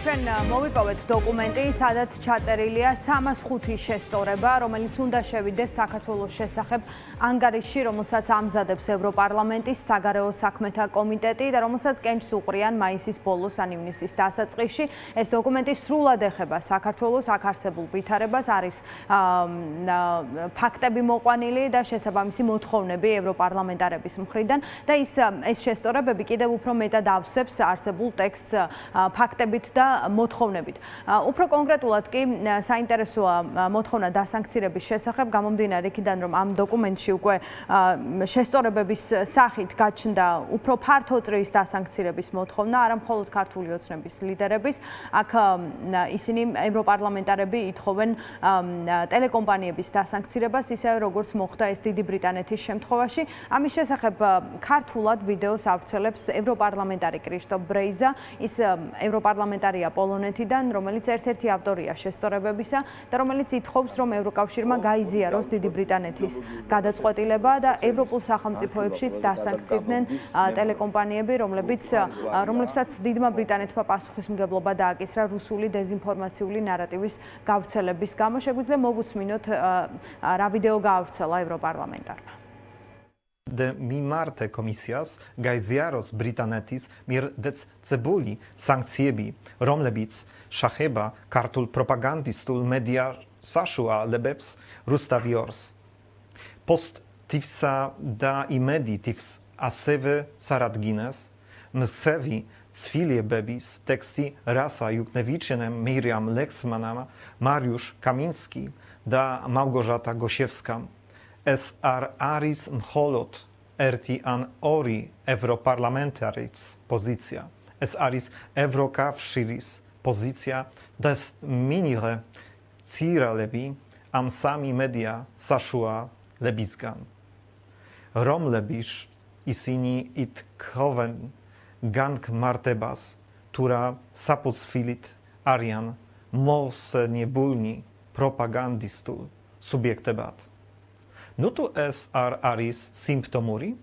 ჩვენ მოვიპოვეთ დოკუმენტი, სადაც ჩაწერილია 305 შესწორება, რომელიც უნდა შევიდეს საქართველოს შესახებ ანგარიშში, რომელსაც ამზადებს ევროპარლამენტის საგარეო საქმეთა კომიტეტი და რომელსაც კენჭს უყრიან მაისის ბოლოს ან ივნისის დასაწყისში. ეს დოკუმენტი სრულად ეხება საქართველოს აქ არსებულ ვითარებას, არის ფაქტები მოყვანილი და შესაბამისი მოთხოვნები ევროპარლამენტარების მხრიდან და ეს შესწორებები კიდევ უფრო მეტად ავსებს არსებულ ტექსტს ფაქტებით და მოთხოვნებით. Უფრო კონკრეტულად კი საინტერესოა მოთხოვნა დასანქცირების შესახებ, გამომდინარე იქიდან, რომ ამ დოკუმენტში უკვე შესწორებების სახით გაჩნდა უფრო ფართო წრის დასანქცირების მოთხოვნა, არა მხოლოდ ქართული ოცნების ლიდერების. აქ ისინი ევროპარლამენტარები ითხოვენ ტელეკომპანიების დასანქცირებას, ისევე როგორც მოხდა ეს დიდი ბრიტანეთის შემთხვევაში. ამის შესახებ ქართულად ვიდეოს ავრცელებს ევროპარლამენტარი კრისტოფ ბრეიზა, ის ევროპარლამენტარია პოლონეთიდან, რომელიც ერთ-ერთი ავტორია შესწორებებისა და რომელიც ითხოვს, რომ ევროკავშირმა გაიზიაროს დიდი ბრიტანეთის გადაწყვეტილება და ევროპულ სახელმწიფოებშიც დასანქცირდნენ ტელეკომპანიები, რომლებსაც დიდმა ბრიტანეთმა პასუხისმგებლობა დააკისრა რუსული დეზინფორმაციული ნარატივის გავრცელების გამო. შეგვიძლია მოვუსმინოთ რა ვიდეო გაავრცელა ევროპარლამენტარმა. მიმართ კომისიას გაიზიაროს ბრიტანეთის მიერ დაწესებული სანქციები, რომლებიც შეეხება ქართულ პროპაგანდისტულ მედია საშუალებებს რუსთავიორს. პოსტ-ტივსა და იმედი ტივს ასევე წარადგენს მსხვილი ცვლილებების ტექსტი რასა იუკნევიჩენამ, მირიამ ლექსმანამ, მარიუშ კამინსკიმ და მალგოჟატა გოშევსკამ. ეს არ არის მხოლოდ ერთი ან ორი ევროპარლამენტარის პოზიცია. ეს არის ევროკავშირის პოზიცია და მინიღე ცირალები ამ სამი მედია საშუალებისგან, რომლებიც ისინი ითხოვენ განმარტებას თუ რა საფუძვლით არიან მოსნებულნი პროპაგანდისტულ სუბიექტებად. Nu tu es ar aris simptomuri,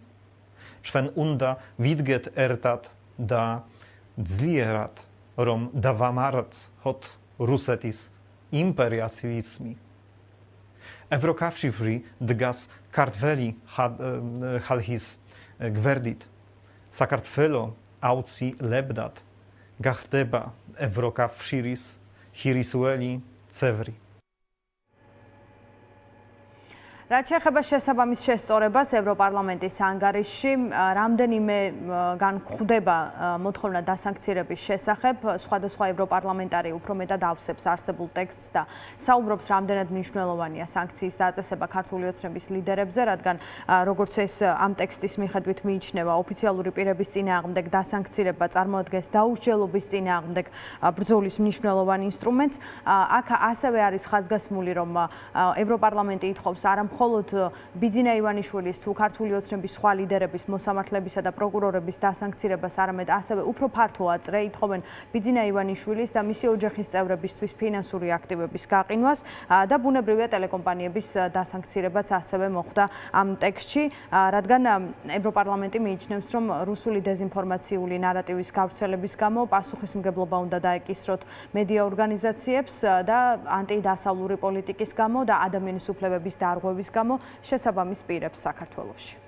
ჩვენ უნდა ვიდგეთ ერთად და ძლიერად, რომ დავამარცხოთ რუსეთის იმპერიალიზმი. ევროკავშირი დგას ქართველი ხალხის გვერდით. საქართველო აუცილებლად გახდება ევროკავშირის ხირისუელი წევრი. რაც შეეხება შესაბამის შესწორებას ევროპარლამენტის ანგარიშში, რამდენიმე განხდება მოთხოვნა დასანქცირების შესახებ, სხვადასხვა ევროპარლამენტარი უფრო მეტად ავსებს არსებულ ტექსტს და საუბრობს, რამდენად მნიშვნელოვანია სანქციის დაწესება ქართული ოცნების ლიდერებზე, რადგან როგორც ეს ამ ტექსტის მიხედვით მიიჩნევა, ოფიციალური პირების წინააღმდეგ დასანქცირება წარმოადგენს დაუსჯელობის წინააღმდეგ ბრძოლის მნიშვნელოვან ინსტრუმენტს. აქ ასევე არის ხაზგასმული, რომ ევროპარლამენტი ითხოვს არა მხოლოდ ბიძინა ივანიშვილის თუ ქართული ოცნების სხვა ლიდერების მოსამართლებისა და პროკურორების დასანქცირებას, არამედ ასევე უფრო ფართო აწრე ითხოვენ ბიძინა ივანიშვილის და მისი ოჯახის წევრებისთვის ფინანსური აქტივების გაყინვას და ბუნებრივია ტელეკომპანიების დასანქცირებაც ასევე მოხდა ამ ტექსტში, რადგან ევროპარლამენტი მიიჩნევს, რომ რუსული დეზინფორმაციული ნარატივის გავრცელების გამო პასუხისმგებლობა უნდა დაეკისროთ მედია ორგანიზაციებს და ანტიდასავლური პოლიტიკის გამო და ადამიანის უფლებების დარღვევის გამო შესაბამის პირებს საქართველოში.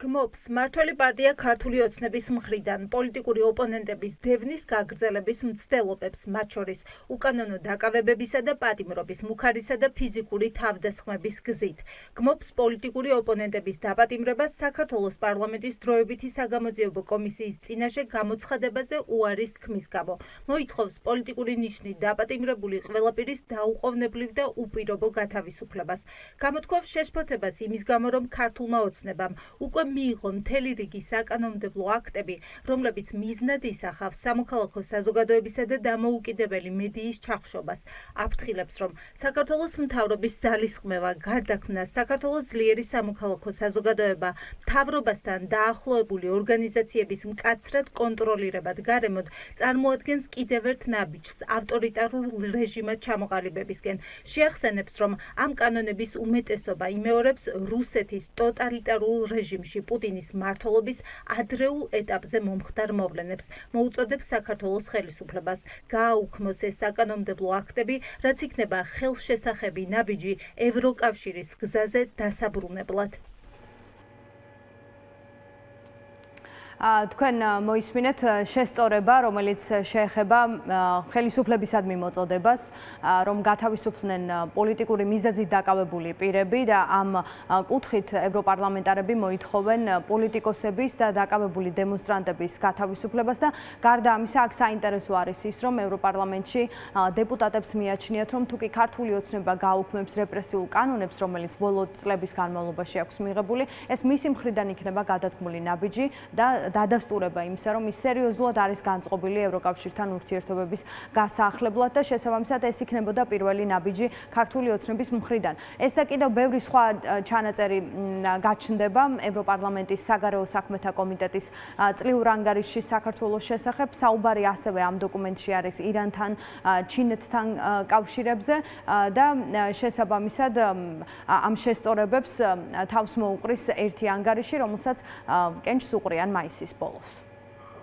გმობს მმართველი პარტია ქართული ოცნების მხრიდან პოლიტიკური ოპონენტების დევნის გაგრძელების მცდელობებს, მათ შორის უკანონო დაკავებებისა და პატიმრობის, მუქარისა და ფიზიკური თავდასხმების გზით. გმობს პოლიტიკური ოპონენტების დაპატიმრებას საქართველოს პარლამენტის დროებითი საგამოძიებო კომისიის წინაშე გამოცხადებაზე უარის თქმის გამო. მოითხოვს პოლიტიკური ნიშნით დაპატიმრებული ყველა პირის დაუყოვნებლივ და უპირობო გათავისუფლებას. გამოთქვავს შეშფოთებას იმის გამო, რომ ქართულმა ოცნებამ უკვე მიიღო მთელი რიგი საკანონმდებლო აქტები, რომლებიც მიზნად ისახავს სამოქალაქო საზოგადოებისა და დამოუკიდებელი მედიის ჩახშობას. აფრთხილებს, რომ საქართველოს მთავრობის ძალისხმევა, გარდაქმნა, საქართველოს ძლიერი სამოქალაქო საზოგადოება, მთავრობასთან დაახლოებული ორგანიზაციების მკაცრად კონტროლირებად გარემოდ წარმოადგენს კიდევ ერთ ნაბიჯს ავტორიტარულ რეჟიმად ჩამოყალიბებისკენ. შეახსენებს, რომ ამ კანონების უმეტესობა იმეორებს რუსეთის ტოტალიტარულ რეჟიმში ოკრანეთში პუტინის მმართველობის ადრეულ ეტაპზე მომხდარ მოვლენებს. მოუწოდებს საქართველოს ხელისუფლებას გააუქმოს ეს საკანონმდებლო აქტები, რაც იქნება ხელშესახები ნაბიჯი ევროკავშირის გზაზე დასაბრუნებლად. თქვენ მოისმინეთ შესწორება, რომელიც შეეხება ხელისუფლებისადმი მოწოდებას, რომ გათავისუფლდნენ პოლიტიკური მიზეზით დაკავებული პირები და ამ კუთხით ევროპარლამენტარები მოითხოვენ პოლიტიკოსების და დაკავებული დემონსტრანტების გათავისუფლებას და გარდა ამისა, აქ საინტერესო არის ის, რომ ევროპარლამენტში დეპუტატებს მიაჩნიათ, რომ თუ კი ქართული ოცნება გააუქმებს რეპრესიულ კანონებს, რომელიც ბოლო წლების განმავლობაში აქვს მიღებული, ეს მისი მხრიდან იქნება გადადგმული ნაბიჯი და დადასტურება იმისა, რომ ის სერიოზულად არის განწყობილი ევროკავშირთან ურთიერთობების გასაახლებლად და შესაბამისად ეს იქნებოდა პირველი ნაბიჯი ქართული ოცნების მხრიდან. ეს და კიდევ ბევრი სხვა ჩანაწერი გაჩნდება ევროპარლამენტის საგარეო საქმეთა კომიტეტის წლიურ ანგარიშში საქართველოს შესახებ. საუბარი ასევე ამ დოკუმენტში არის ირანთან, ჩინეთთან კავშირებზე და შესაბამისად ამ შესწორებებს თავს მოუყრის ერთი ანგარიში, რომელსაც კენჭს უყრიან მაისის ბოლოს.